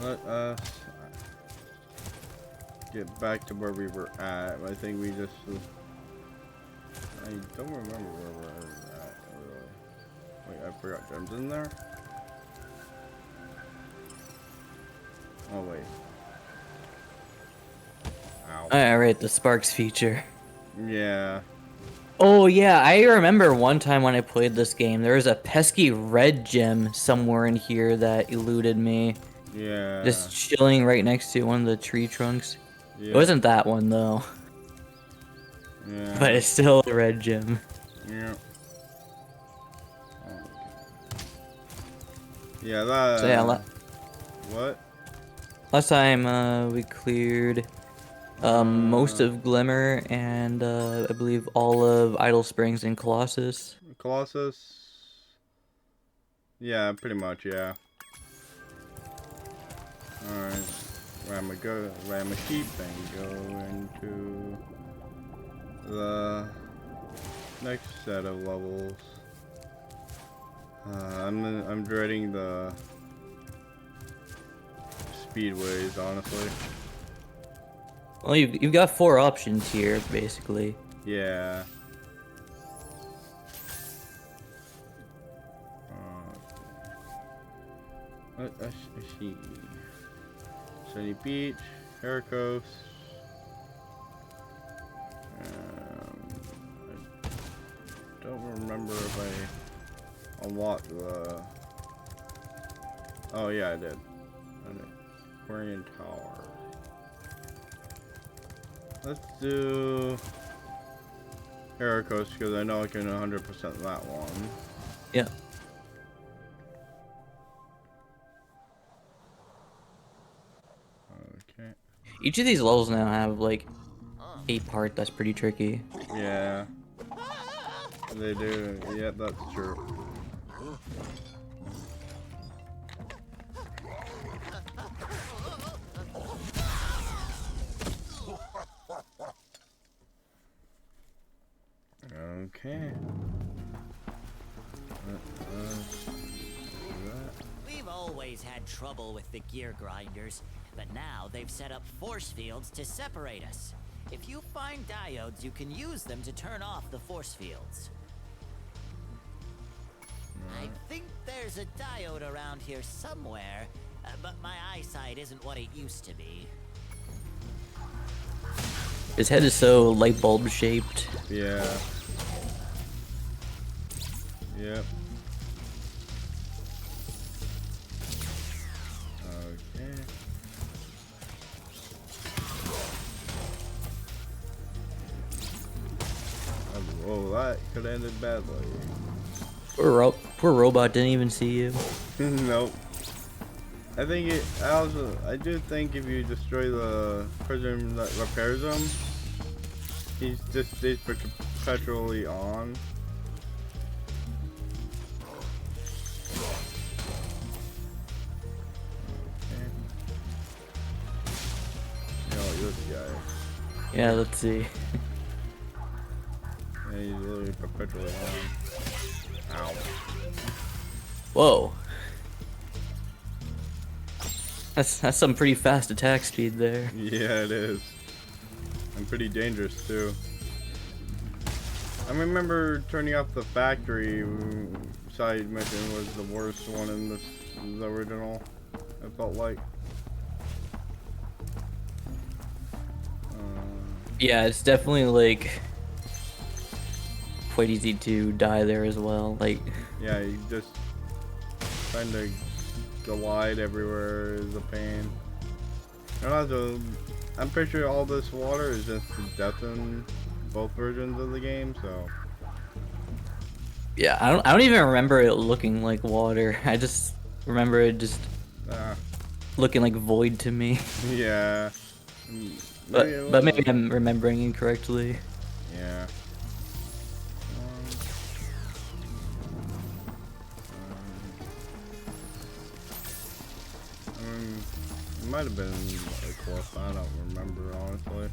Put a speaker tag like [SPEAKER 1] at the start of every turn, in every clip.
[SPEAKER 1] Let us get back to where we were at. I think we just. I don't remember where we're at. Really. Wait, I forgot gems in there. Oh wait. Ow.
[SPEAKER 2] Alright, the Sparks feature.
[SPEAKER 1] Yeah.
[SPEAKER 2] Oh yeah, I remember one time when I played this game, there was a pesky red gem somewhere in here that eluded me.
[SPEAKER 1] Yeah.
[SPEAKER 2] Just chilling right next to one of the tree trunks. It
[SPEAKER 1] Yep.
[SPEAKER 2] wasn't that one though, but
[SPEAKER 1] Yeah.
[SPEAKER 2] it's still a red gem.
[SPEAKER 1] Yeah. Yeah.
[SPEAKER 2] So yeah,
[SPEAKER 1] What?
[SPEAKER 2] last time we cleared most of Glimmer and I believe all of Idle Springs and Colossus.
[SPEAKER 1] Colossus. Yeah, pretty much. Yeah. All right. Ram a sheep and go into the next set of levels. I'm dreading the speedways, honestly.
[SPEAKER 2] Well, you've got 4 options here basically.
[SPEAKER 1] Yeah. Let's see. Sunny Beach, Heracos. I don't remember if I unlocked the. Oh yeah, I did. Aquarian Tower. Let's do Heracos because I know I can 100% that one.
[SPEAKER 2] Yeah.
[SPEAKER 1] Okay.
[SPEAKER 2] Each of these levels now have like a part that's pretty tricky.
[SPEAKER 1] Yeah, they do. Yeah, that's true. Okay.
[SPEAKER 3] We've always had trouble with the gear grinders, but now they've set up force fields to separate us. If you find diodes, you can use them to turn off the force fields. I think there's a diode around here somewhere, but my eyesight isn't what it used to be.
[SPEAKER 2] His head is so light bulb shaped.
[SPEAKER 1] Yeah. Yep. Okay. Oh, that could have ended badly.
[SPEAKER 2] Poor robot didn't even see you.
[SPEAKER 1] Nope. I think I do think if you destroy the prison that repairs him, he just stays perpetually on. Okay. This guy.
[SPEAKER 2] Yeah, let's see.
[SPEAKER 1] Yeah, he's literally perpetually on. Ow.
[SPEAKER 2] Whoa. That's some pretty fast attack speed there.
[SPEAKER 1] Yeah, it is. And pretty dangerous too. I remember turning off the factory side mission was the worst one in the original. It felt like.
[SPEAKER 2] Yeah, it's definitely like quite easy to die there as well. Like,
[SPEAKER 1] Yeah, you just trying to glide everywhere is a pain. And also, I'm pretty sure all this water is just death in both versions of the game, so.
[SPEAKER 2] yeah, I don't even remember it looking like water. I just remember it just looking like void to me.
[SPEAKER 1] Yeah.
[SPEAKER 2] But maybe I'm remembering incorrectly.
[SPEAKER 1] Yeah. It might have been a close. I don't remember honestly.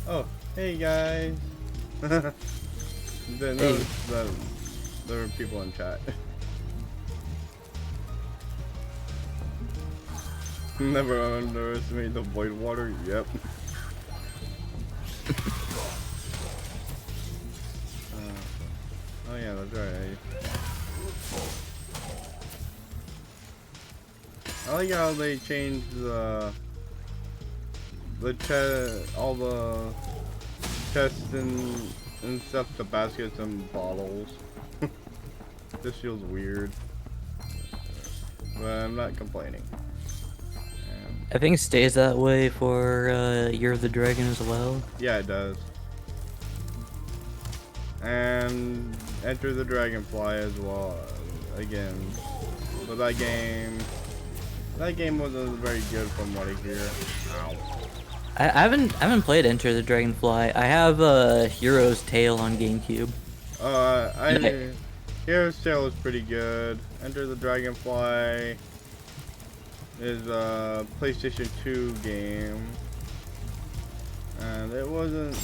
[SPEAKER 1] Oh, hey guys. Didn't notice that There were people in chat. Never underestimate the void water. Yep. Oh yeah, that's right. I like how they changed all the chests and stuff to baskets and bottles. This feels weird, but I'm not complaining.
[SPEAKER 2] I think it stays that way for Year of the Dragon as well.
[SPEAKER 1] Yeah, it does. And Enter the Dragonfly as well. Again, but that game wasn't very good from what I hear. Ow.
[SPEAKER 2] I haven't played Enter the Dragonfly. I have Hero's Tale on GameCube.
[SPEAKER 1] Hero's Tale is pretty good. Enter the Dragonfly is a PlayStation 2 game, and it wasn't.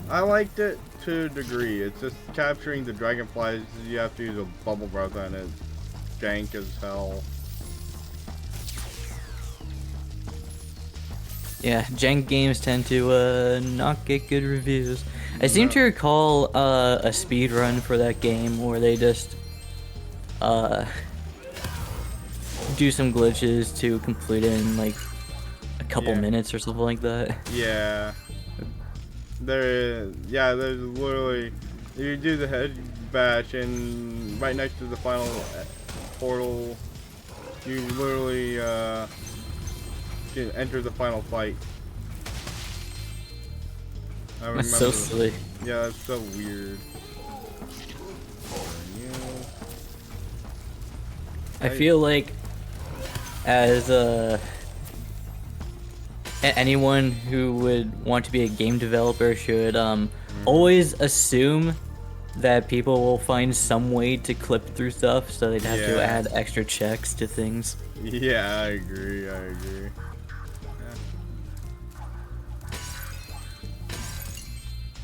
[SPEAKER 1] I liked it to a degree. It's just capturing the dragonflies. You have to use a bubble breath, and it's jank as hell.
[SPEAKER 2] Yeah, jank games tend to not get good reviews. I seem to recall a speed run for that game where they just do some glitches to complete it in like a couple minutes or something like that.
[SPEAKER 1] Yeah. There's literally, you do the head bash and right next to the final portal, you literally can enter the final fight. I remember.
[SPEAKER 2] That's so silly.
[SPEAKER 1] Yeah, that's so weird.
[SPEAKER 2] I feel like as anyone who would want to be a game developer should always assume that people will find some way to clip through stuff, so they'd have to add extra checks to things.
[SPEAKER 1] Yeah, I agree.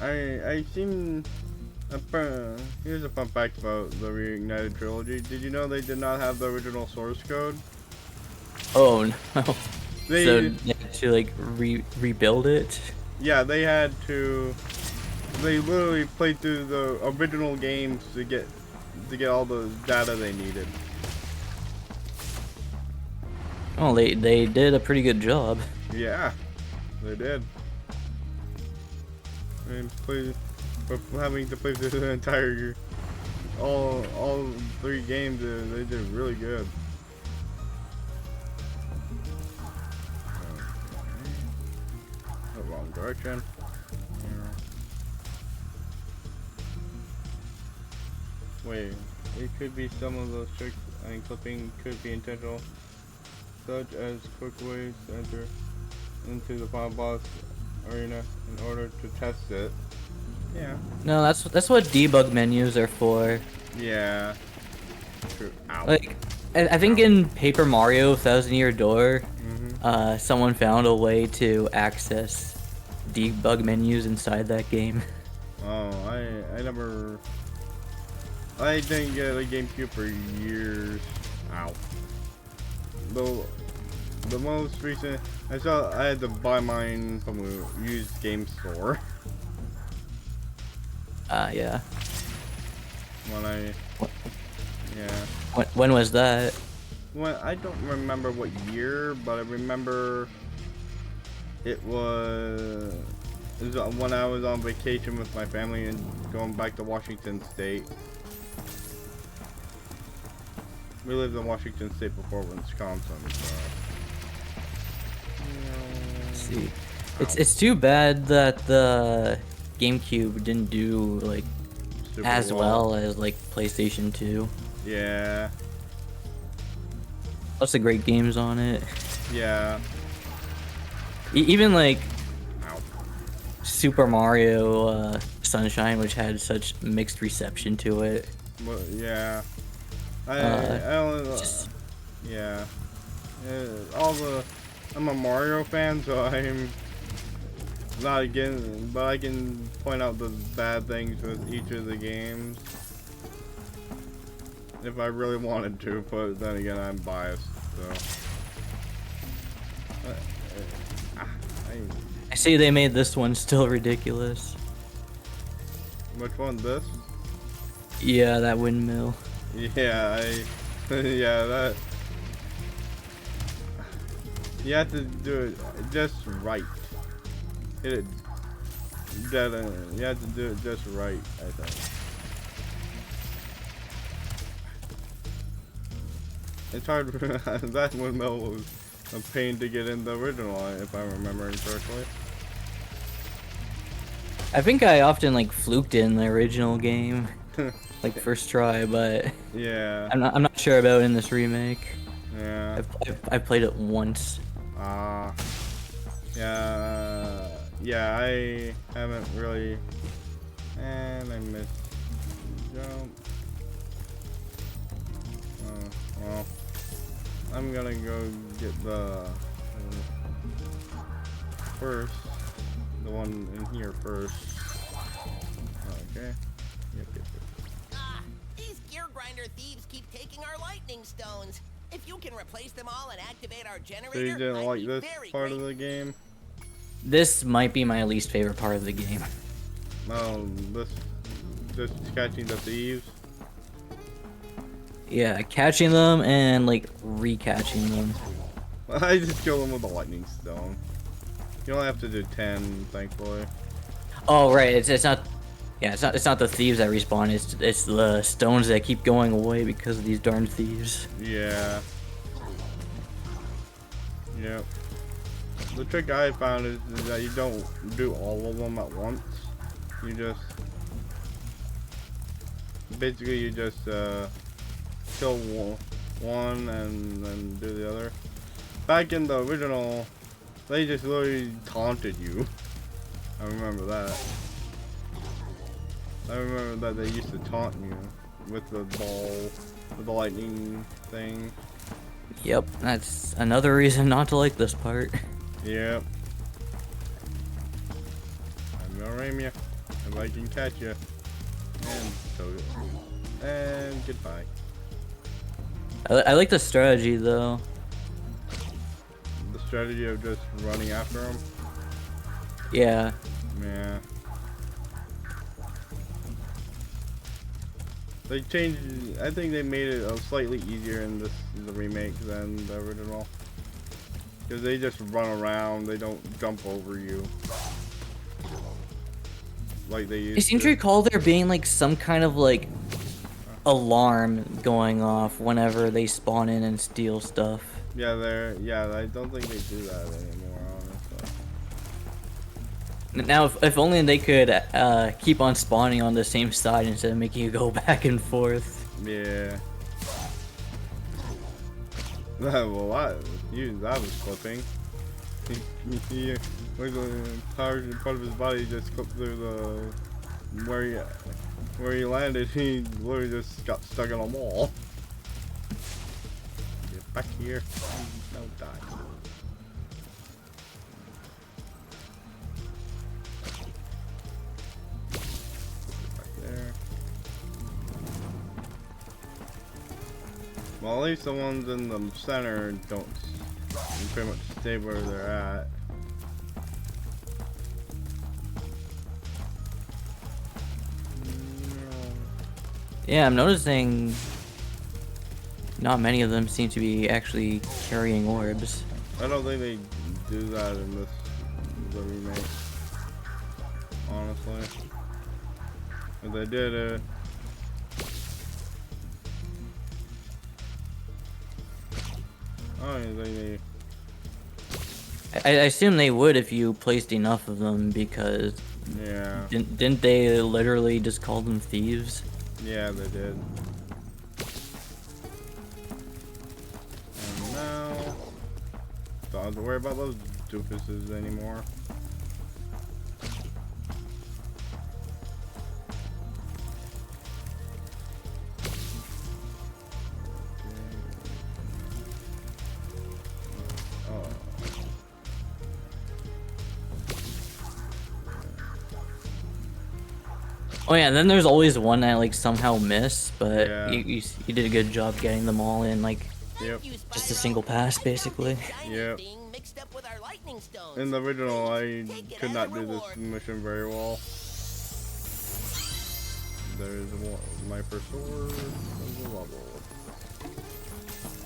[SPEAKER 1] I seen here's a fun fact about the Reignited trilogy. Did you know they did not have the original source code?
[SPEAKER 2] Oh no. So
[SPEAKER 1] They
[SPEAKER 2] had to like rebuild it.
[SPEAKER 1] Yeah, they had to. They literally played through the original games to get all the data they needed.
[SPEAKER 2] Oh, they did a pretty good job.
[SPEAKER 1] Yeah, they did. And for having to play through the entire all 3 games, they did really good. The wrong direction. Wait, it could be some of those tricks and clipping could be intentional, such as quick ways to enter into the final boss arena in order to test it. Yeah.
[SPEAKER 2] No, that's what debug menus are for.
[SPEAKER 1] Yeah. True. Ow.
[SPEAKER 2] Like, I think in Paper Mario Thousand Year Door, someone found a way to access debug menus inside that game.
[SPEAKER 1] Oh, I didn't get a GameCube for years. Ow. The most recent, I had to buy mine from a used game store.
[SPEAKER 2] Yeah.
[SPEAKER 1] When
[SPEAKER 2] When was that?
[SPEAKER 1] I don't remember what year, but I remember it was when I was on vacation with my family and going back to Washington State. We lived in Washington State before Wisconsin, so.
[SPEAKER 2] Let's see. It's too bad that the GameCube didn't do like
[SPEAKER 1] Super
[SPEAKER 2] as well as like PlayStation 2.
[SPEAKER 1] Yeah.
[SPEAKER 2] Lots of great games on it.
[SPEAKER 1] Yeah.
[SPEAKER 2] Even like
[SPEAKER 1] Ow.
[SPEAKER 2] Super Mario Sunshine, which had such mixed reception to it.
[SPEAKER 1] But yeah. I don't yeah. I'm a Mario fan, so I'm not again, but I can point out the bad things with each of the games. if I really wanted to, but then again, I'm biased, so.
[SPEAKER 2] I see they made this one still ridiculous.
[SPEAKER 1] Which one? This?
[SPEAKER 2] Yeah, that windmill.
[SPEAKER 1] Yeah, yeah, that. You have to do it just right. Hit it dead end. You have to do it just right, I think. It's hard. That windmill was a pain to get in the original, if I'm remembering correctly.
[SPEAKER 2] I think I often like fluked it in the original game, like first try, but
[SPEAKER 1] Yeah.
[SPEAKER 2] I'm not sure about in this remake.
[SPEAKER 1] Yeah.
[SPEAKER 2] I've played it once.
[SPEAKER 1] Yeah. Yeah, I haven't really. And I missed jump. Well, I'm gonna go get the first, the one in here first. Okay. Yep.
[SPEAKER 4] These gear grinder thieves keep taking our lightning stones. If you can replace them all and activate our generator,
[SPEAKER 1] So you didn't
[SPEAKER 4] I'd
[SPEAKER 1] like
[SPEAKER 4] be
[SPEAKER 1] this
[SPEAKER 4] very
[SPEAKER 1] part of
[SPEAKER 4] grateful.
[SPEAKER 1] the game?
[SPEAKER 2] This might be my least favorite part of the game.
[SPEAKER 1] No, this just catching the thieves.
[SPEAKER 2] Yeah, catching them and like recatching them.
[SPEAKER 1] I just kill them with a lightning stone. You only have to do 10, thankfully.
[SPEAKER 2] Oh right, it's not. Yeah, it's not the thieves that respawn. It's the stones that keep going away because of these darn thieves.
[SPEAKER 1] Yeah. Yep. The trick I found is that you don't do all of them at once. You just basically you just kill one and then do the other. Back in the original, they just literally taunted you. I remember that. I remember that they used to taunt you with the ball, with the lightning thing.
[SPEAKER 2] Yep, that's another reason not to like this part.
[SPEAKER 1] Yep. I'm gonna ram you if I can catch you. And so, and goodbye.
[SPEAKER 2] I like the strategy though.
[SPEAKER 1] The strategy of just running after them.
[SPEAKER 2] Yeah.
[SPEAKER 1] Yeah. They changed. I think they made it slightly easier in the remake than the original. Because they just run around. They don't jump over you. Like they used
[SPEAKER 2] I seem to recall there being like some kind of like alarm going off whenever they spawn in and steal stuff.
[SPEAKER 1] Yeah, I don't think they do that anymore, honestly.
[SPEAKER 2] Now, if only they could keep on spawning on the same side instead of making you go back and forth.
[SPEAKER 1] Yeah. Well, that was clipping. He part of his body just clipped through the where he landed. He literally just got stuck in a wall. Get back here. No, die. Well, at least the ones in the center don't pretty much stay where they're at.
[SPEAKER 2] Yeah, I'm noticing not many of them seem to be actually carrying orbs.
[SPEAKER 1] I don't think they do that in the remake. Honestly, if they did it. I don't think
[SPEAKER 2] I assume they would if you placed enough of them because
[SPEAKER 1] yeah.
[SPEAKER 2] didn't they literally just call them thieves?
[SPEAKER 1] Yeah, they did. And now, don't have to worry about those doofuses anymore.
[SPEAKER 2] Oh yeah, and then there's always one I like somehow miss, but
[SPEAKER 1] Yeah.
[SPEAKER 2] you did a good job getting them all in like
[SPEAKER 1] Yep.
[SPEAKER 4] Thank you,
[SPEAKER 2] just a
[SPEAKER 4] Spyro.
[SPEAKER 2] single pass,
[SPEAKER 4] I found
[SPEAKER 2] basically.
[SPEAKER 4] this shiny
[SPEAKER 1] Yep.
[SPEAKER 4] thing mixed up with our lightning stones.
[SPEAKER 1] In the original, I
[SPEAKER 4] Take it
[SPEAKER 1] could
[SPEAKER 4] as
[SPEAKER 1] not
[SPEAKER 4] a
[SPEAKER 1] do this
[SPEAKER 4] reward.
[SPEAKER 1] mission very well. There's my first sword of the level.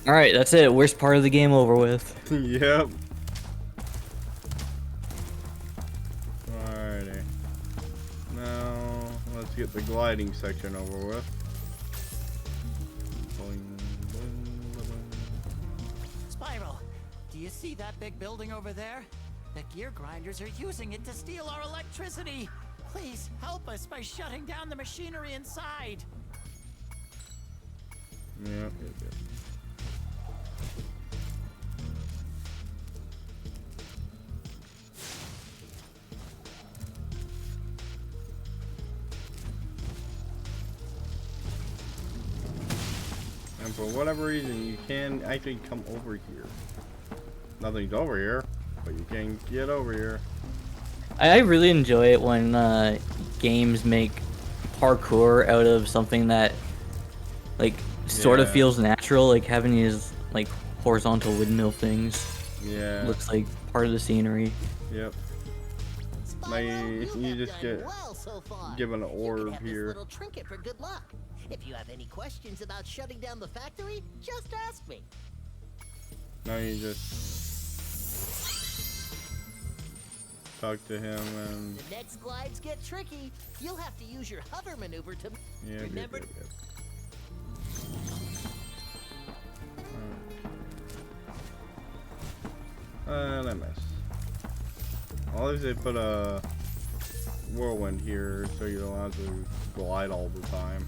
[SPEAKER 2] All right, that's it. Worst part of the game over with.
[SPEAKER 1] Yep. Alrighty. Now, let's get the gliding section over with. Boing, boing, boing.
[SPEAKER 3] Spyro, do you see that big building over there? The gear grinders are using it to steal our electricity. Please help us by shutting down the machinery inside.
[SPEAKER 1] Yep, yep, yep. And for whatever reason, you can actually come over here. Nothing's over here, but you can get over here.
[SPEAKER 2] I really enjoy it when games make parkour out of something that like sort of
[SPEAKER 1] Yeah.
[SPEAKER 2] feels natural, like having these like horizontal windmill things.
[SPEAKER 1] Yeah.
[SPEAKER 2] Looks like part of the scenery.
[SPEAKER 1] Yep.
[SPEAKER 4] Spyro,
[SPEAKER 1] Now you
[SPEAKER 4] have
[SPEAKER 1] just
[SPEAKER 4] done
[SPEAKER 1] get
[SPEAKER 4] well so far.
[SPEAKER 1] given an
[SPEAKER 4] You can
[SPEAKER 1] orb
[SPEAKER 4] have this
[SPEAKER 1] here.
[SPEAKER 4] little trinket for good luck. If you have any questions about shutting down the factory, just ask me.
[SPEAKER 1] Now you just talk to him and
[SPEAKER 4] The next glides get tricky. You'll have to use your hover maneuver to.
[SPEAKER 1] yeah.
[SPEAKER 4] Remember.
[SPEAKER 1] Yep. And I missed. Well, at least they put a whirlwind here so you don't have to glide all the time.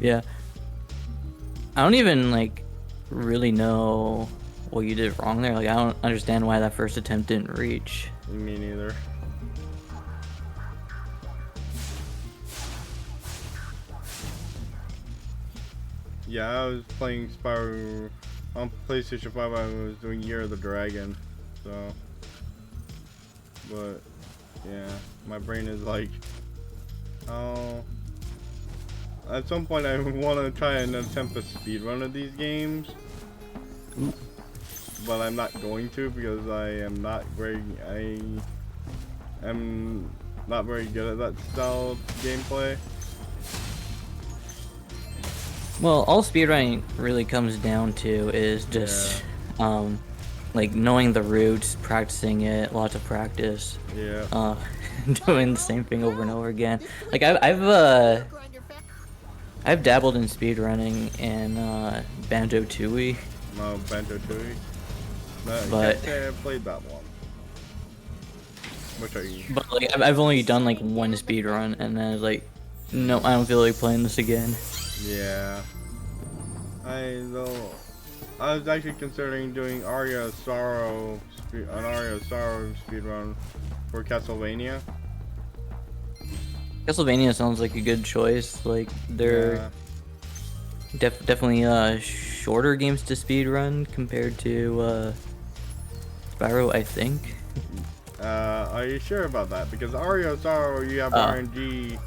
[SPEAKER 2] Yeah. I don't even like really know what you did wrong there. Like I don't understand why that first attempt didn't reach.
[SPEAKER 1] Me neither. Yeah, I was playing Spyro on PlayStation 5. I was doing Year of the Dragon, so. But yeah, my brain is like, oh. At some point, I want to try and attempt a speed run of these games, but I'm not going to because I am not very good at that style of gameplay.
[SPEAKER 2] Well, all speedrunning really comes down to is just like knowing the routes, practicing it, lots of practice.
[SPEAKER 1] Yeah.
[SPEAKER 2] Doing the same thing over and over again. Like I've dabbled in speedrunning in Banjo-Tooie.
[SPEAKER 1] No, Banjo-Tooie. No, I
[SPEAKER 2] But-
[SPEAKER 1] can't say I played that one. Which I.
[SPEAKER 2] But like I've only done like one speedrun and then I was like, no, I don't feel like playing this again.
[SPEAKER 1] Yeah. I was actually considering doing an Aria of Sorrow speedrun for Castlevania.
[SPEAKER 2] Castlevania sounds like a good choice. Like they're
[SPEAKER 1] Yeah.
[SPEAKER 2] definitely shorter games to speedrun compared to Spyro, I think.
[SPEAKER 1] Are you sure about that? Because Aria of Sorrow, you have RNG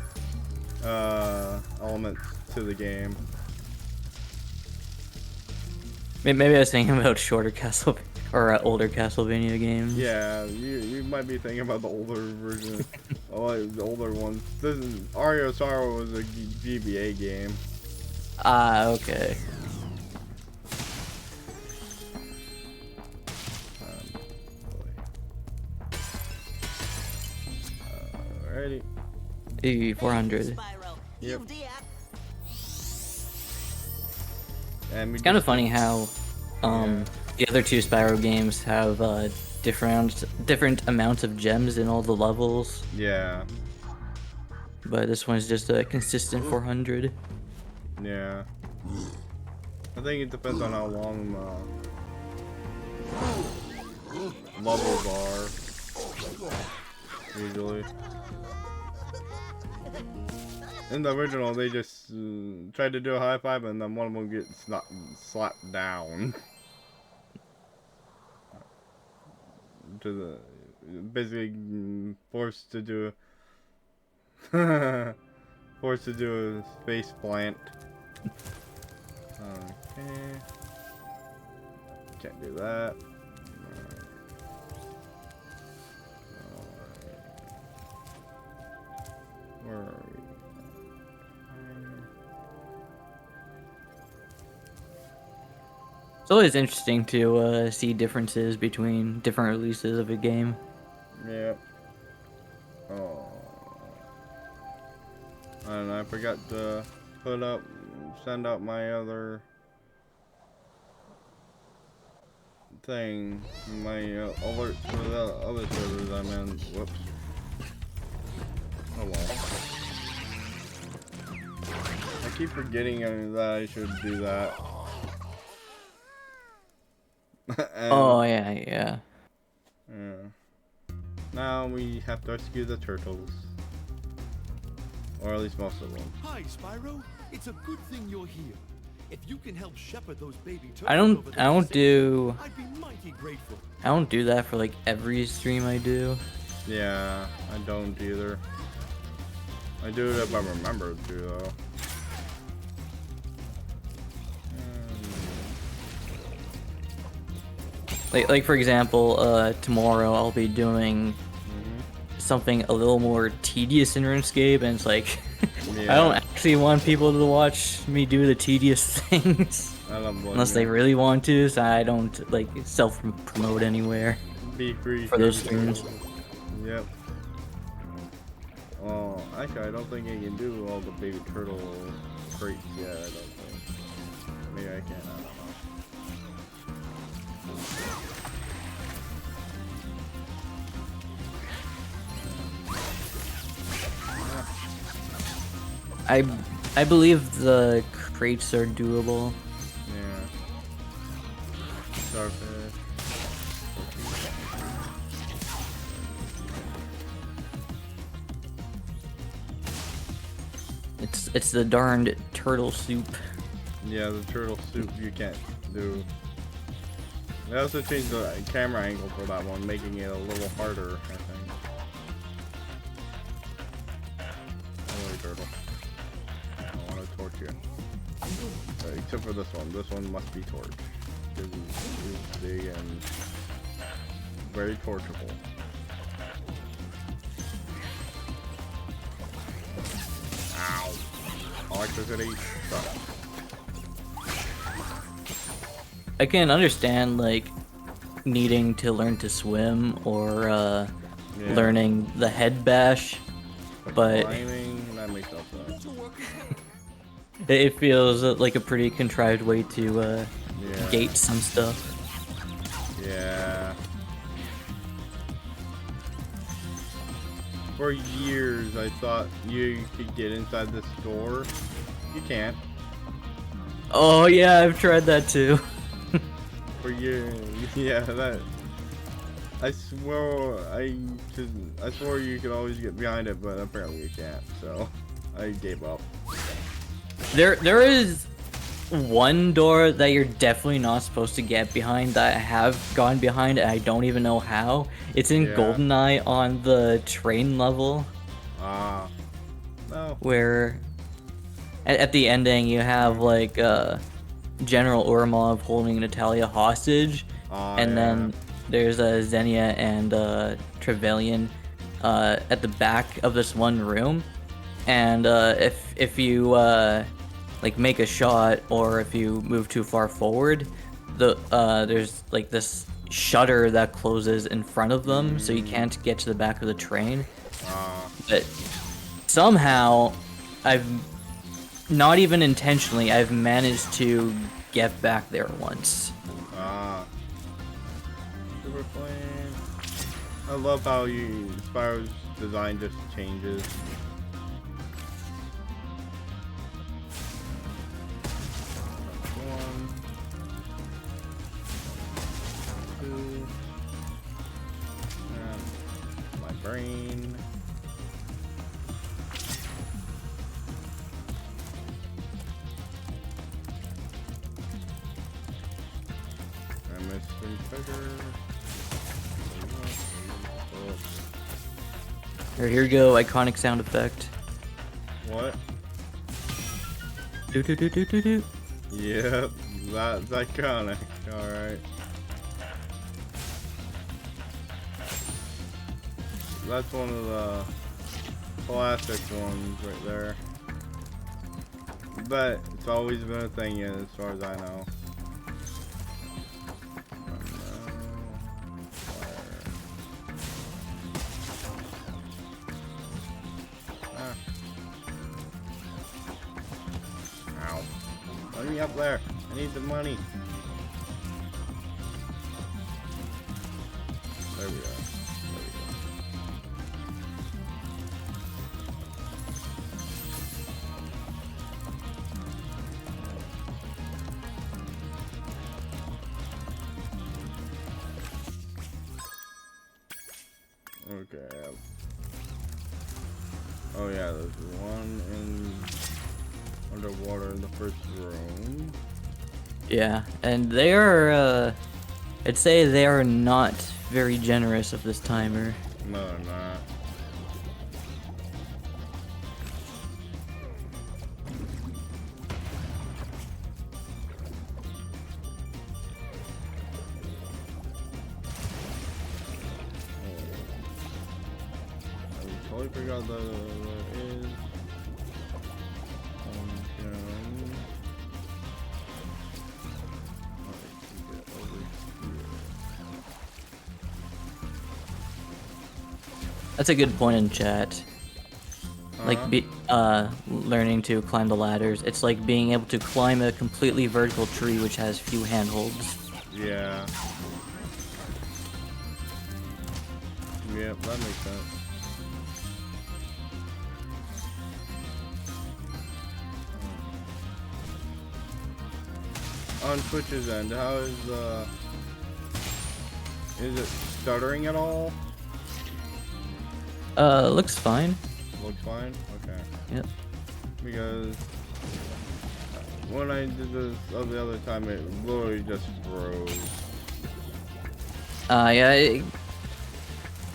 [SPEAKER 1] elements to the game.
[SPEAKER 2] Maybe I was thinking about shorter Castlevania or older Castlevania games.
[SPEAKER 1] Yeah, you might be thinking about the older version, the older ones. This is Aria of Sorrow was a GBA game.
[SPEAKER 2] Ah, okay.
[SPEAKER 1] Alrighty.
[SPEAKER 2] 400.
[SPEAKER 4] Spyro.
[SPEAKER 1] Yep.
[SPEAKER 4] You've
[SPEAKER 1] And
[SPEAKER 2] It's kind of funny how the other two Spyro games have different amounts of gems in all the levels,
[SPEAKER 1] Yeah.
[SPEAKER 2] but this one's just a consistent 400.
[SPEAKER 1] Yeah. I think it depends on how long levels are. Usually. In the original, they just tried to do a high five and then one of them gets slapped down. To the basically forced to do Forced to do a face plant. Okay. Can't do that. Where are we?
[SPEAKER 2] It's always interesting to see differences between different releases of a game.
[SPEAKER 1] Yeah. Oh. And I forgot to send out my other thing, my alerts for the other servers I'm in. Whoops. Oh well. I keep forgetting that I should do that.
[SPEAKER 2] Oh yeah.
[SPEAKER 1] Yeah. Now we have to rescue the turtles. Or at least most of them.
[SPEAKER 5] Hi, Spyro. It's a good thing you're here. If you can help shepherd those baby turtles
[SPEAKER 2] I don't do
[SPEAKER 5] I'd be mighty grateful.
[SPEAKER 2] I don't do that for like every stream I do.
[SPEAKER 1] Yeah, I don't either. I do it if I remember to though.
[SPEAKER 2] Like for example, tomorrow I'll be doing something a little more tedious in RuneScape, and it's like
[SPEAKER 1] Yeah.
[SPEAKER 2] I don't actually want people to watch me do the tedious things
[SPEAKER 1] I don't blame
[SPEAKER 2] unless they
[SPEAKER 1] you.
[SPEAKER 2] really want to. So I don't like self-promote anywhere
[SPEAKER 1] Be free
[SPEAKER 2] for those streams.
[SPEAKER 1] Yep. Oh, actually, I don't think I can do all the baby turtle crates yet. I don't think. Maybe I can. I don't know.
[SPEAKER 2] I believe the crates are doable.
[SPEAKER 1] Yeah. Starfish.
[SPEAKER 2] It's the darned turtle soup.
[SPEAKER 1] Yeah, the turtle soup you can't do. They also changed the camera angle for that one, making it a little harder, I think. Holy turtle. I don't want to torch you. Except for this one. This one must be torched. Because he's big and very torchable. Ow. Electricity. Shut up.
[SPEAKER 2] I can understand like needing to learn to swim or
[SPEAKER 1] Yeah.
[SPEAKER 2] learning the head bash, but
[SPEAKER 1] Climbing, that makes no sense.
[SPEAKER 2] it feels like a pretty contrived way to
[SPEAKER 1] Yeah.
[SPEAKER 2] gate some stuff.
[SPEAKER 1] Yeah. For years, I thought you could get inside the store. You can't.
[SPEAKER 2] Oh yeah, I've tried that too.
[SPEAKER 1] For years, yeah. That. I swore I swore you could always get behind it, but apparently you can't. So I gave up.
[SPEAKER 2] There is one door that you're definitely not supposed to get behind that I have gone behind and I don't even know how. It's in
[SPEAKER 1] Yeah.
[SPEAKER 2] GoldenEye on the train level
[SPEAKER 1] Ah. No.
[SPEAKER 2] where at the ending you have like General Urmov holding Natalia hostage, and then there's Xenia and Trevelyan at the back of this one room, and if you like make a shot or if you move too far forward, there's like this shutter that closes in front of them, so you can't get to the back of the train. But somehow I've not even intentionally I've managed to get back there once.
[SPEAKER 1] Super Flame. I love how Spyro's design just changes. One, two, and my brain. I missed some treasure.
[SPEAKER 2] Or here we go, iconic sound effect.
[SPEAKER 1] What?
[SPEAKER 2] Do do do do do do.
[SPEAKER 1] Yep, that's iconic. Alright. That's one of the classic ones right there. But it's always been a thing, as far as I know. Ow. Let me up there. I need the money. There we go. Okay. Oh yeah, there's one in underwater in the first room.
[SPEAKER 2] Yeah, and they are, I'd say they are not very generous of this timer.
[SPEAKER 1] No, they're not. I totally forgot that there is one gem. Get over here.
[SPEAKER 2] That's a good point in chat. Like, learning to climb the ladders. It's like being able to climb a completely vertical tree which has few handholds.
[SPEAKER 1] Yeah. Yep, that makes sense. On Twitch's end, how is it stuttering at all?
[SPEAKER 2] Looks fine.
[SPEAKER 1] Looks fine? Okay.
[SPEAKER 2] Yep.
[SPEAKER 1] Because when I did this the other time, it literally just froze.
[SPEAKER 2] Yeah,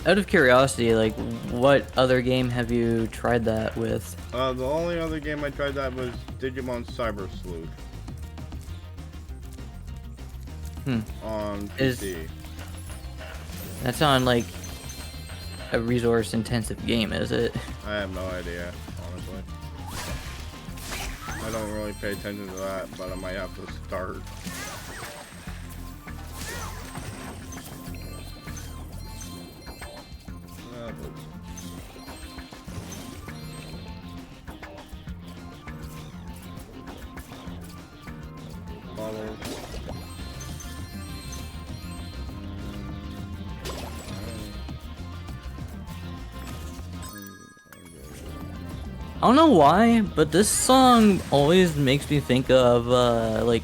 [SPEAKER 2] out of curiosity, like, what other game have you tried that with?
[SPEAKER 1] The only other game I tried that was Digimon Cyber Sleuth. On PC.
[SPEAKER 2] That's on, like, a resource-intensive game, is it?
[SPEAKER 1] I have no idea, honestly. I don't really pay attention to that, but I might have to start. Bottles.
[SPEAKER 2] I don't know why, but this song always makes me think of, like,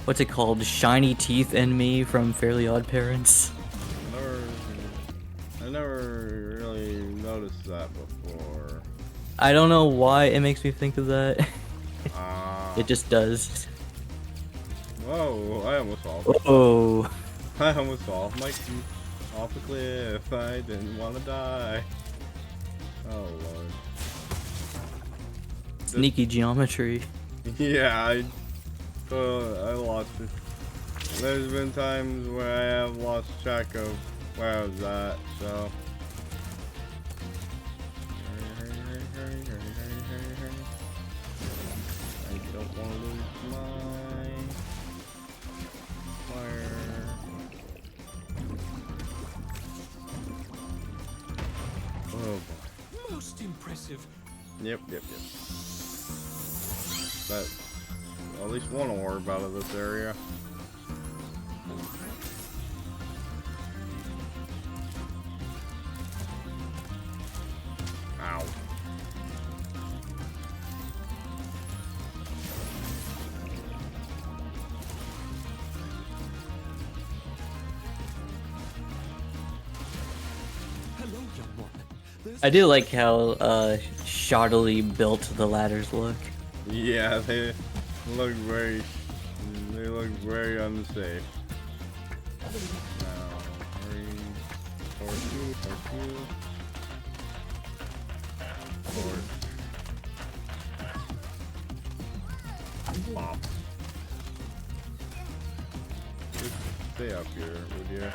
[SPEAKER 2] what's it called? Shiny Teeth and Me from Fairly Odd Parents.
[SPEAKER 1] I never really noticed that before.
[SPEAKER 2] I don't know why it makes me think of that. It just does.
[SPEAKER 1] Whoa, I almost off.
[SPEAKER 2] Oh.
[SPEAKER 1] I almost off my off the cliff. I didn't want to die. Oh lord.
[SPEAKER 2] Sneaky geometry.
[SPEAKER 1] Yeah, I lost it. There's been times where I have lost track of where I was at, so. I don't want to lose my fire. Oh boy.
[SPEAKER 5] Most impressive.
[SPEAKER 1] Yep. That's at least one orb out of this area. Ow.
[SPEAKER 5] Hello, young one. There's
[SPEAKER 2] I do like how, shoddily built the ladders look.
[SPEAKER 1] Yeah, they look very unsafe. Now, hurry, towards you. course. Bop. Just stay up here, would you?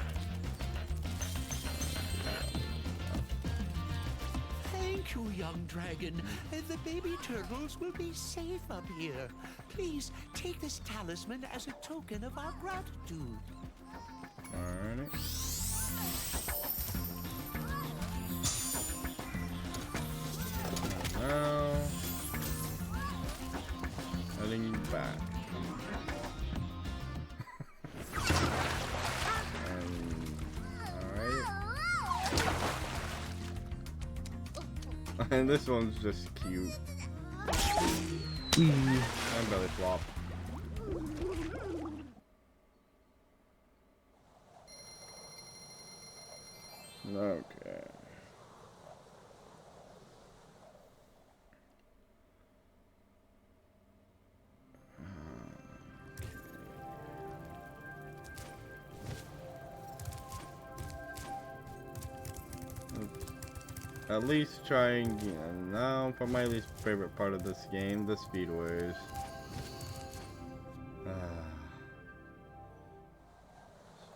[SPEAKER 6] Thank you, young dragon. The baby turtles will be safe up here. Please take this talisman as a token of our gratitude.
[SPEAKER 1] Alright. Now, heading back. Alright. And this one's just cute. And belly flop. Okay. At least trying now for my least favorite part of this game, the speedways.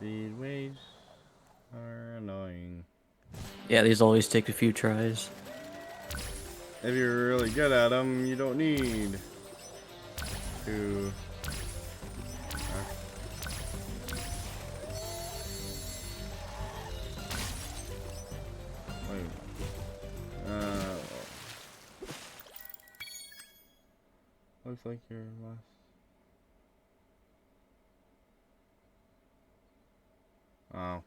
[SPEAKER 1] Speedways are annoying.
[SPEAKER 2] Yeah, these always take a few tries.
[SPEAKER 1] If you're really good at them, you don't need to. Looks like you're last. Oh.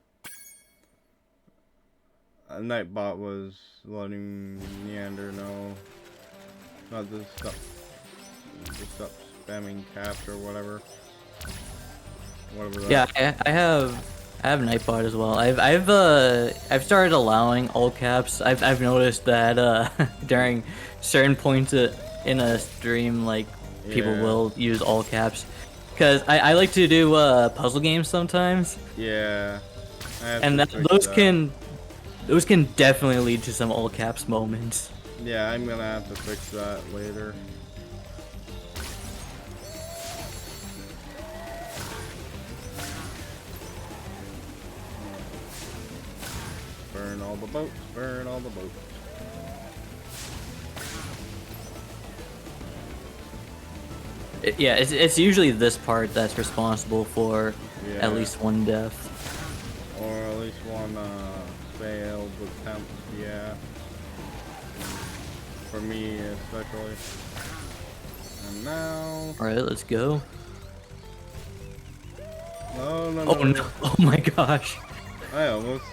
[SPEAKER 1] A Nightbot was letting Neander know not to stop spamming caps or whatever. Whatever.
[SPEAKER 2] Yeah, I have Nightbot as well. I've started allowing all caps. I've noticed that during certain points in a stream, like people will use all caps, because I like to do puzzle games sometimes.
[SPEAKER 1] Yeah.
[SPEAKER 2] And those can definitely lead to some all caps moments.
[SPEAKER 1] Yeah, I'm gonna have to fix that later. Burn all the boats, burn all the boats.
[SPEAKER 2] Yeah, it's usually this part that's responsible for at least one death.
[SPEAKER 1] Or at least one failed attempt, yeah. For me especially. And now...
[SPEAKER 2] Alright, let's go.
[SPEAKER 1] No, no,
[SPEAKER 2] Oh no, oh my gosh.
[SPEAKER 1] I almost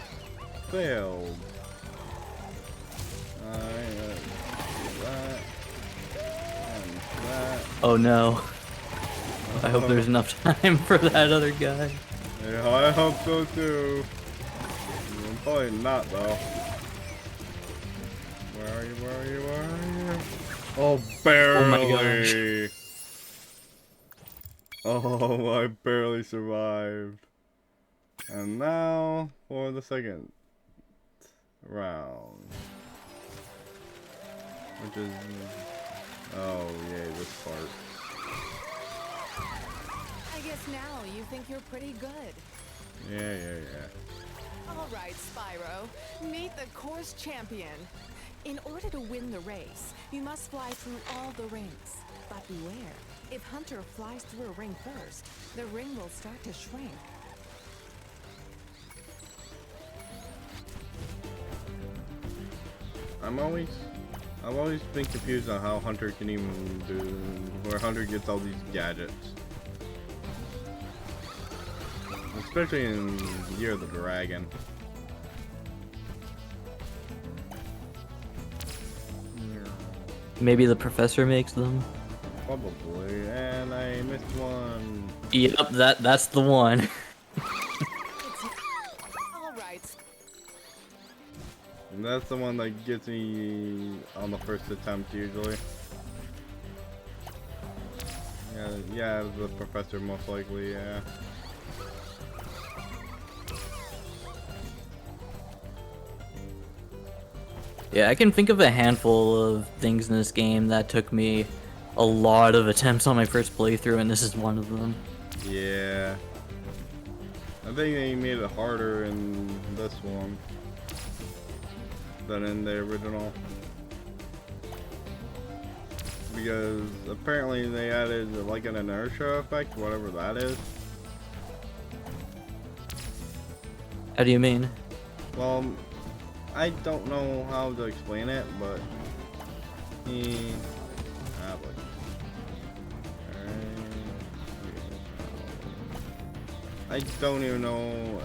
[SPEAKER 1] failed.
[SPEAKER 2] Oh no. I hope there's enough time for that other guy.
[SPEAKER 1] Yeah, I hope so too. Probably not though. Where are you? Where are you? Where are you? Oh, barely.
[SPEAKER 2] Oh my gosh.
[SPEAKER 1] Oh, I barely survived. And now for the second round, which is oh yay, this part.
[SPEAKER 7] I guess now you think you're pretty good.
[SPEAKER 1] Yeah.
[SPEAKER 7] All right, Spyro, meet the course champion. In order to win the race, you must fly through all the rings. But beware, if Hunter flies through a ring first, the ring will start to shrink.
[SPEAKER 1] I've always been confused on how Hunter can even do, where Hunter gets all these gadgets. Especially in Year of the Dragon.
[SPEAKER 2] Maybe the professor makes them?
[SPEAKER 1] Probably, and I missed one.
[SPEAKER 2] Yep, that's the one.
[SPEAKER 7] All right.
[SPEAKER 1] And that's the one that gets me on the first attempt usually. Yeah, the professor most likely, yeah.
[SPEAKER 2] Yeah, I can think of a handful of things in this game that took me a lot of attempts on my first playthrough, and this is one of them.
[SPEAKER 1] Yeah. I think they made it harder in this one than in the original. Because apparently they added like an inertia effect, whatever that is.
[SPEAKER 2] How do you mean?
[SPEAKER 1] Well, I don't know how to explain it, but he... I don't even know.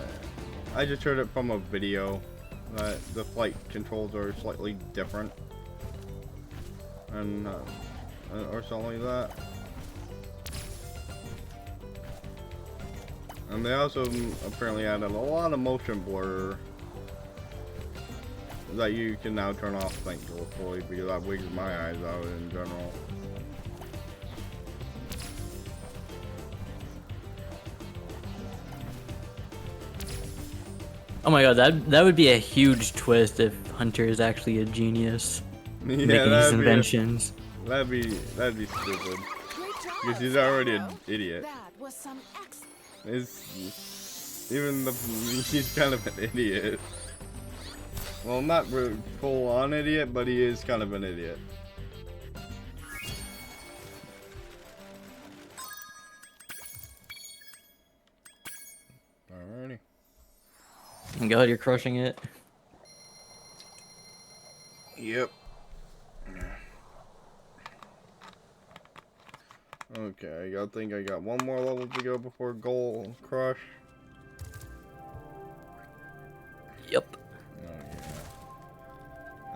[SPEAKER 1] I just heard it from a video that the flight controls are slightly different, and or something like that. And they also apparently added a lot of motion blur that you can now turn off, thankfully, because that wigs my eyes out in general.
[SPEAKER 2] Oh my god, that would be a huge twist if Hunter is actually a genius making these inventions.
[SPEAKER 1] That'd be stupid.
[SPEAKER 7] Great job,
[SPEAKER 1] Because he's already an
[SPEAKER 7] Spyro.
[SPEAKER 1] idiot.
[SPEAKER 7] That was some
[SPEAKER 1] He's kind of an idiot. Well, not really full-on idiot, but he is kind of an idiot. Alrighty.
[SPEAKER 2] God, you're crushing it.
[SPEAKER 1] Yep. Okay, I think I got one more level to go before goal crush.
[SPEAKER 2] Yep.
[SPEAKER 1] Oh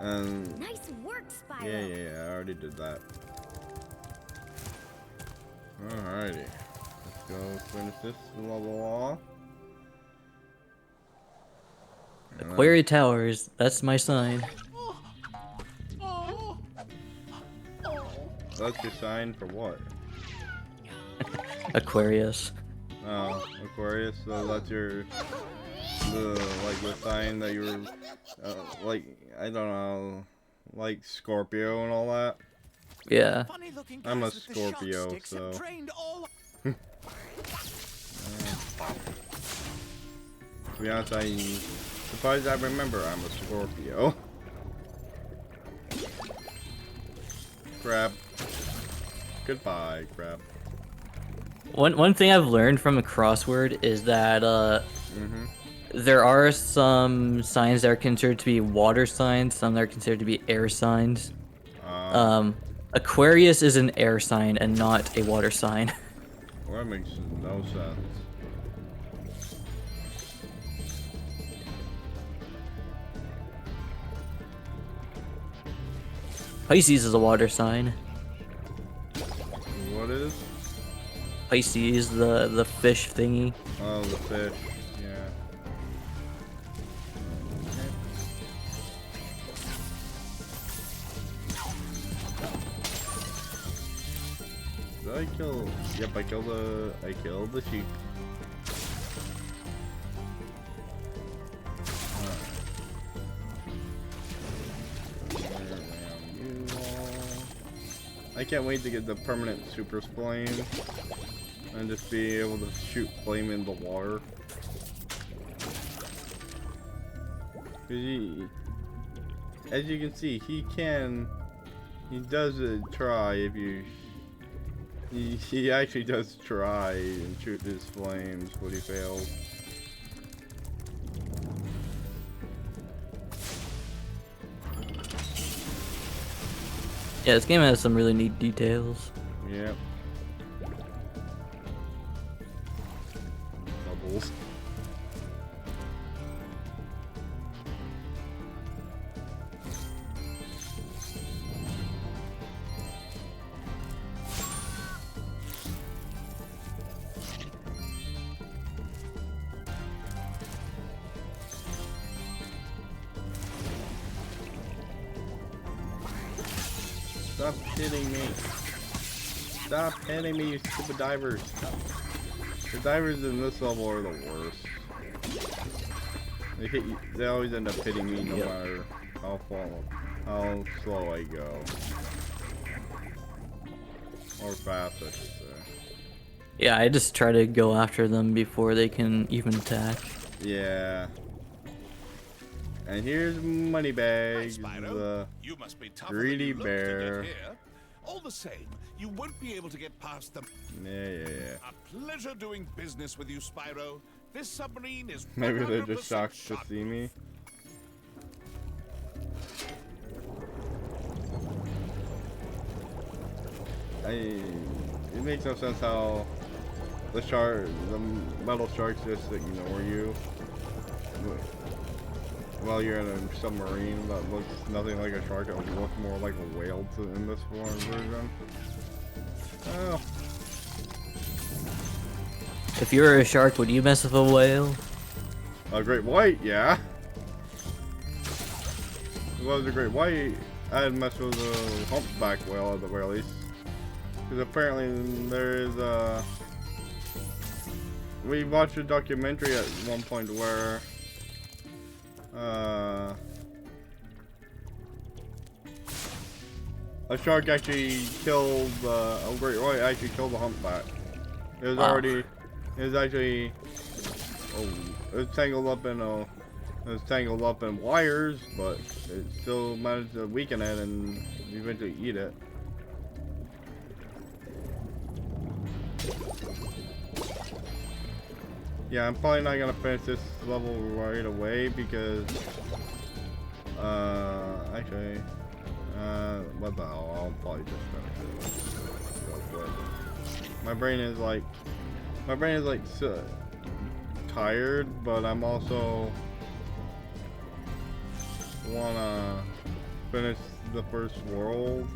[SPEAKER 1] yeah. And
[SPEAKER 8] Nice work, Spyro.
[SPEAKER 1] yeah, I already did that. Alrighty. Let's go finish this level off.
[SPEAKER 2] Aquaria Towers, that's my sign.
[SPEAKER 1] That's your sign for what?
[SPEAKER 2] Aquarius.
[SPEAKER 1] Oh, Aquarius. So that's your the sign that you were like, I don't know, like Scorpio and all that.
[SPEAKER 2] Yeah.
[SPEAKER 1] I'm a Scorpio, so. To be honest, I'm surprised I remember I'm a Scorpio. Crap. Goodbye, crap.
[SPEAKER 2] One thing I've learned from a crossword is that there are some signs that are considered to be water signs, some that are considered to be air signs. Aquarius is an air sign and not a water sign.
[SPEAKER 1] Well, that makes no sense.
[SPEAKER 2] Pisces is a water sign.
[SPEAKER 1] What is?
[SPEAKER 2] Pisces, the fish thingy.
[SPEAKER 1] Oh, the fish. Yeah. Did I kill? Yep, I killed the sheep. I can't wait to get the permanent super spline and just be able to shoot flame in the water. As you can see, he does try if you. He actually does try and shoot his flames, but he fails.
[SPEAKER 2] Yeah, this game has some really neat details.
[SPEAKER 1] Yep. Bubbles. Stop hitting me. Stop hitting me, you stupid divers. The divers in this level are the worst. They hit you, they always end up hitting me no matter how slow I go. Or fast, I should say.
[SPEAKER 2] Yeah, I just try to go after them before they can even attack.
[SPEAKER 1] Yeah. And here's Moneybags,
[SPEAKER 5] Spyro.
[SPEAKER 1] the
[SPEAKER 5] You must be tougher
[SPEAKER 1] greedy
[SPEAKER 5] than you
[SPEAKER 1] bear.
[SPEAKER 5] look to get here. All the same, you won't be able to get past them.
[SPEAKER 1] Yeah.
[SPEAKER 5] A pleasure doing business with you, Spyro. This submarine is
[SPEAKER 1] Maybe they're
[SPEAKER 5] 100%
[SPEAKER 1] just shocked to
[SPEAKER 5] shock
[SPEAKER 1] see me. It makes no sense how the metal sharks just ignore you while you're in a submarine that looks nothing like a shark. It looks more like a whale in this version. Oh.
[SPEAKER 2] If you were a shark, would you mess with a whale?
[SPEAKER 1] A great white, yeah. If I was a great white, I'd mess with a humpback whale at the very least. Because apparently there is a... We watched a documentary at one point where... a shark actually killed... a great white actually killed a humpback. It was already... It was actually... Oh, it was tangled up in a... It was tangled up in wires, but it still managed to weaken it and eventually eat it. Yeah, I'm probably not gonna finish this level right away because, actually, what the hell? I'll probably just finish it real quick. My brain is like so tired, but I'm also wanna finish the first world.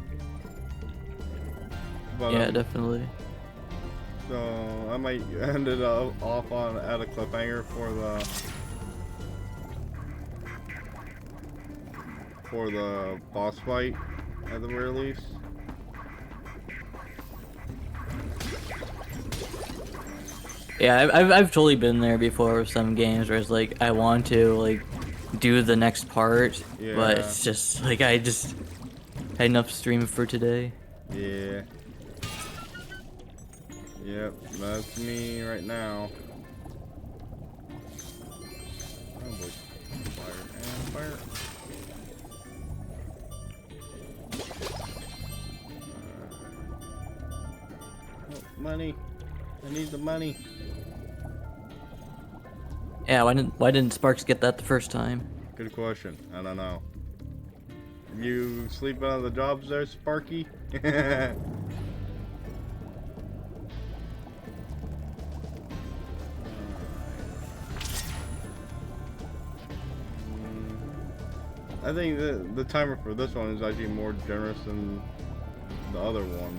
[SPEAKER 1] But,
[SPEAKER 2] Yeah, definitely.
[SPEAKER 1] So I might end it off at a cliffhanger for the boss fight at the very least.
[SPEAKER 2] Yeah, I've totally been there before with some games where it's like I want to like do the next part,
[SPEAKER 1] Yeah.
[SPEAKER 2] but it's just like I just had enough stream for today.
[SPEAKER 1] Yeah. Yep, that's me right now. Oh boy. Fire and fire. Oh, money. I need the money.
[SPEAKER 2] Yeah, why didn't Sparks get that the first time?
[SPEAKER 1] Good question. I don't know. You sleeping on the jobs there, Sparky? I think the timer for this one is actually more generous than the other one.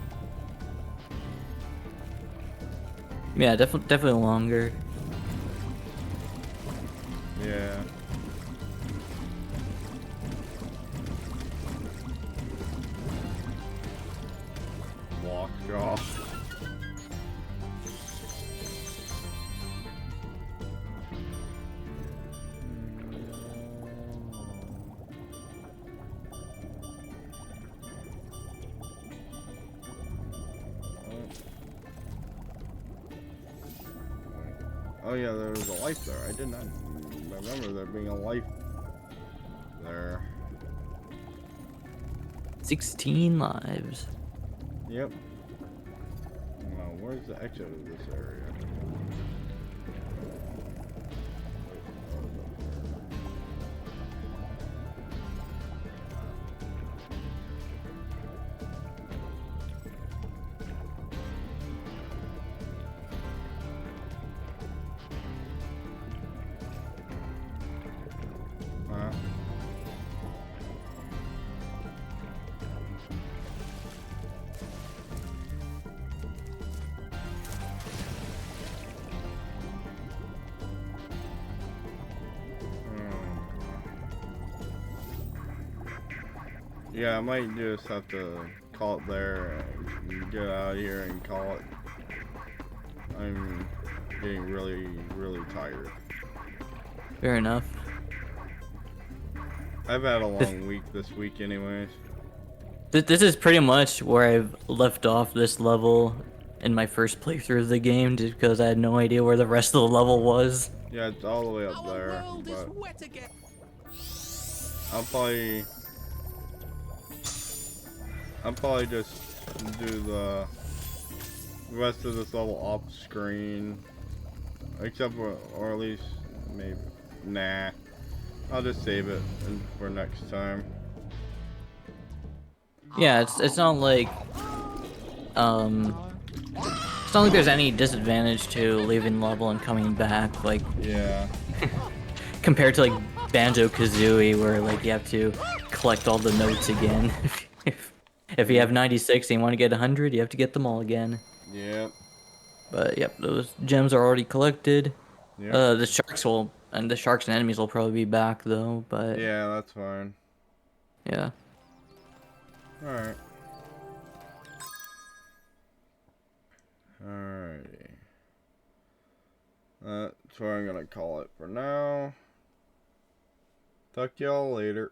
[SPEAKER 2] Yeah, definitely longer.
[SPEAKER 1] Yeah. Lockjaw. Oh yeah, there was a life there. I did not remember there being a life there.
[SPEAKER 2] 16 lives.
[SPEAKER 1] Yep. Now, where's the exit of this area? Yeah, I might just have to call it there and get out of here and call it. I'm getting really, really tired.
[SPEAKER 2] Fair enough.
[SPEAKER 1] I've had a long week this week anyways.
[SPEAKER 2] This is pretty much where I've left off this level in my first playthrough of the game, just because I had no idea where the rest of the level was.
[SPEAKER 1] Yeah, it's all the way up
[SPEAKER 6] Our
[SPEAKER 1] there,
[SPEAKER 6] world is
[SPEAKER 1] but
[SPEAKER 6] wet again.
[SPEAKER 1] I'll probably just do the rest of this level off screen. Except for, or at least, maybe, nah. I'll just save it for next time.
[SPEAKER 2] Yeah, it's not like it's not like there's any disadvantage to leaving the level and coming back, like
[SPEAKER 1] Yeah.
[SPEAKER 2] compared to like Banjo-Kazooie, where like you have to collect all the notes again. If you have 96 and you want to get 100, you have to get them all again.
[SPEAKER 1] Yep.
[SPEAKER 2] But yep, those gems are already collected.
[SPEAKER 1] Yep.
[SPEAKER 2] The sharks and enemies will probably be back though, but
[SPEAKER 1] Yeah, that's fine.
[SPEAKER 2] yeah.
[SPEAKER 1] Alright. Alrighty. That's what I'm gonna call it for now. Talk to y'all later.